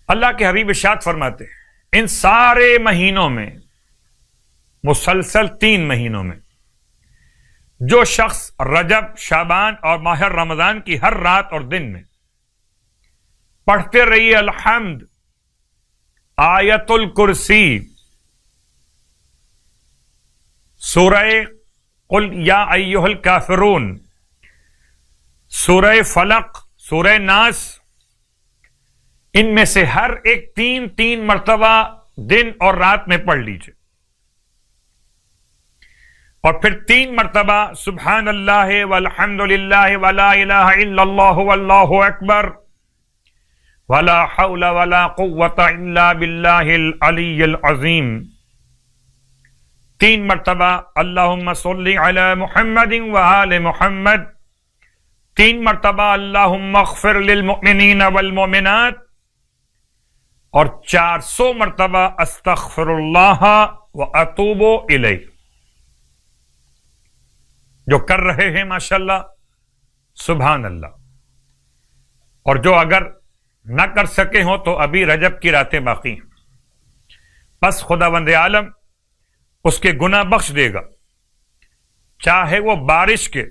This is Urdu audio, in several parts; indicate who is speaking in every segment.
Speaker 1: اللہ کے حبیب ارشاد فرماتے ہیں ان سارے مہینوں میں، مسلسل 3 مہینوں میں، جو شخص رجب، شعبان اور ماہ رمضان کی ہر رات اور دن میں پڑھتے رہیے الحمد، آیت الکرسی، سورہ قل یا ایھا الکافرون، سورہ فلق، سورہ ناس، ان میں سے ہر ایک 3 مرتبہ دن اور رات میں پڑھ لیجئے، اور پھر 3 مرتبہ سبحان اللہ والحمد للہ ولا الہ الا اللہ واللہ اکبر ولا حول ولا قوة الا باللہ العلی العظیم، 3 مرتبہ اللہم صلی علی محمد وآل محمد، 3 مرتبہ اللہم اغفر للمؤمنین والمؤمنات، اور 400 مرتبہ استغفر اللہ واتوب الیہ، جو کر رہے ہیں ماشاءاللہ سبحان اللہ، اور جو اگر نہ کر سکے ہوں تو ابھی رجب کی راتیں باقی ہیں، بس خداوند عالم اس کے گناہ بخش دے گا، چاہے وہ بارش کے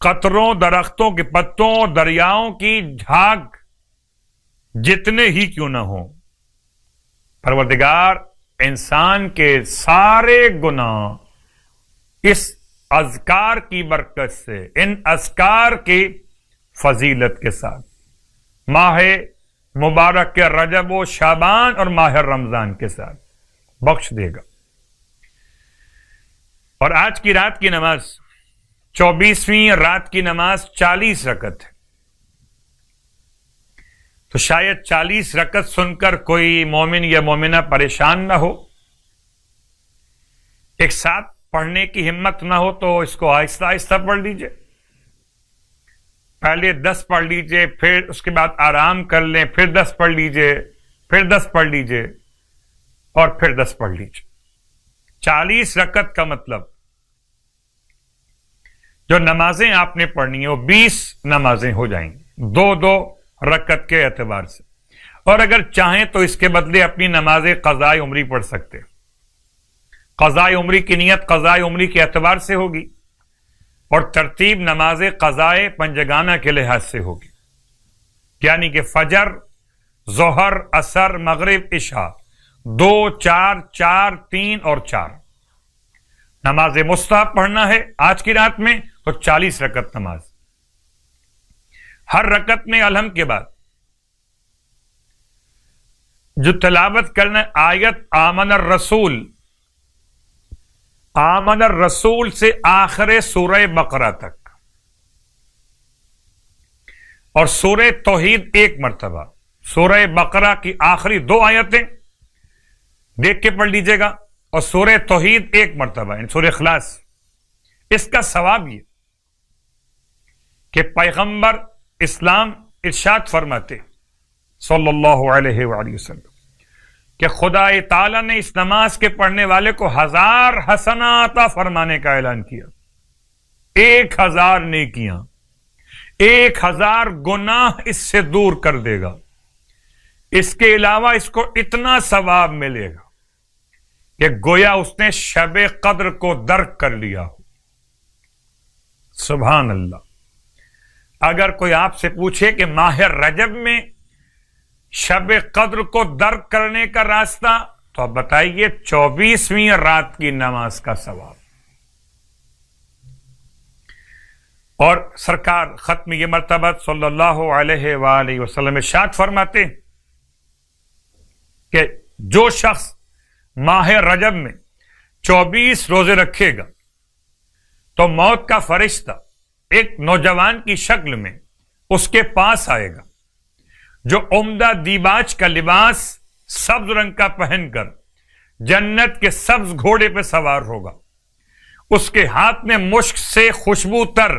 Speaker 1: قطروں، درختوں کے پتوں، دریاؤں کی جھاگ جتنے ہی کیوں نہ ہوں، پروردگار انسان کے سارے گناہ اس اذکار کی برکت سے، ان اذکار کی فضیلت کے ساتھ ماہ مبارک کے رجب و شعبان اور ماہ رمضان کے ساتھ بخش دے گا۔ اور آج کی رات کی نماز 24ویں رات کی نماز 40 رکعت ہے، تو شاید 40 رکعت سن کر کوئی مومن یا مومنہ پریشان نہ ہو، ایک ساتھ پڑھنے کی ہمت نہ ہو تو اس کو آہستہ آہستہ پڑھ لیجئے، پہلے 10 پڑھ لیجئے، پھر اس کے بعد آرام کر لیں، پھر 10 پڑھ لیجئے، پھر 10 پڑھ لیجئے، اور پھر 10 پڑھ لیجئے۔ 40 رکعت کا مطلب جو نمازیں آپ نے پڑھنی ہیں وہ 20 نمازیں ہو جائیں گی، 2 رکعت کے اعتبار سے، اور اگر چاہیں تو اس کے بدلے اپنی نماز قضاء عمری پڑھ سکتے، قضاء عمری کی نیت قضاء عمری کے اعتبار سے ہوگی، اور ترتیب نماز قضاء پنجگانہ کے لحاظ سے ہوگی، یعنی کہ فجر، ظہر، عصر، مغرب، عشاء، 2، 4، 4، 3 اور 4 نماز مستحب پڑھنا ہے آج کی رات میں، تو 40 رکعت نماز، ہر رکعت میں الحمد کے بعد جو تلاوت کرنا ہے آیت آمن الرسول، آمن الرسول سے آخر سورہ بقرہ تک، اور سورہ توحید 1 مرتبہ، سورہ بقرہ کی آخری 2 آیتیں دیکھ کے پڑھ لیجئے گا، اور سورہ توحید 1 مرتبہ، سورہ اخلاص۔ اس کا ثواب یہ کہ پیغمبر اسلام ارشاد فرماتے صلی اللہ علیہ وآلہ وسلم کہ خدا تعالی نے اس نماز کے پڑھنے والے کو 1000 حسنات عطا فرمانے کا اعلان کیا، 1000 نیکیاں، 1000 گناہ اس سے دور کر دے گا، اس کے علاوہ اس کو اتنا ثواب ملے گا کہ گویا اس نے شب قدر کو درک کر لیا ہو۔ سبحان اللہ۔ اگر کوئی آپ سے پوچھے کہ ماہ رجب میں شب قدر کو درک کرنے کا راستہ، تو آپ بتائیے 24ویں رات کی نماز کا ثواب۔ اور سرکار ختم یہ مرتبہ صلی اللہ علیہ وآلہ وسلم ارشاد فرماتے کہ جو شخص ماہ رجب میں 24 روزے رکھے گا تو موت کا فرشتہ ایک نوجوان کی شکل میں اس کے پاس آئے گا، جو عمدہ دیباج کا لباس سبز رنگ کا پہن کر جنت کے سبز گھوڑے پہ سوار ہوگا، اس کے ہاتھ میں مشک سے خوشبو تر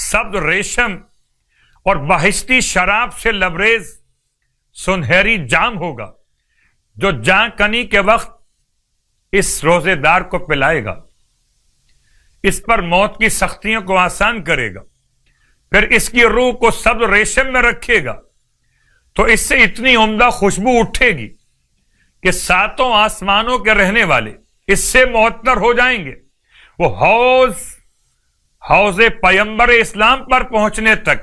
Speaker 1: سبز ریشم اور بہشتی شراب سے لبریز سنہری جام ہوگا، جو جاں کنی کے وقت اس روزے دار کو پلائے گا، اس پر موت کی سختیوں کو آسان کرے گا، پھر اس کی روح کو سبز ریشم میں رکھے گا، تو اس سے اتنی عمدہ خوشبو اٹھے گی کہ ساتوں آسمانوں کے رہنے والے اس سے معطر ہو جائیں گے. وہ حوض پیمبر اسلام پر پہنچنے تک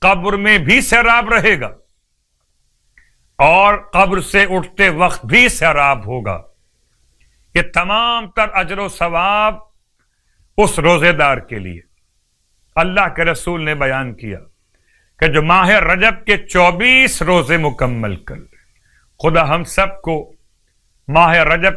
Speaker 1: قبر میں بھی سیراب رہے گا اور قبر سے اٹھتے وقت بھی سیراب ہوگا. یہ تمام تر اجر و ثواب اس روزے دار کے لیے. اللہ کے رسول نے بیان کیا کہ جو ماہ رجب کے 24 روزے مکمل کر لے. خدا ہم سب کو ماہ رجب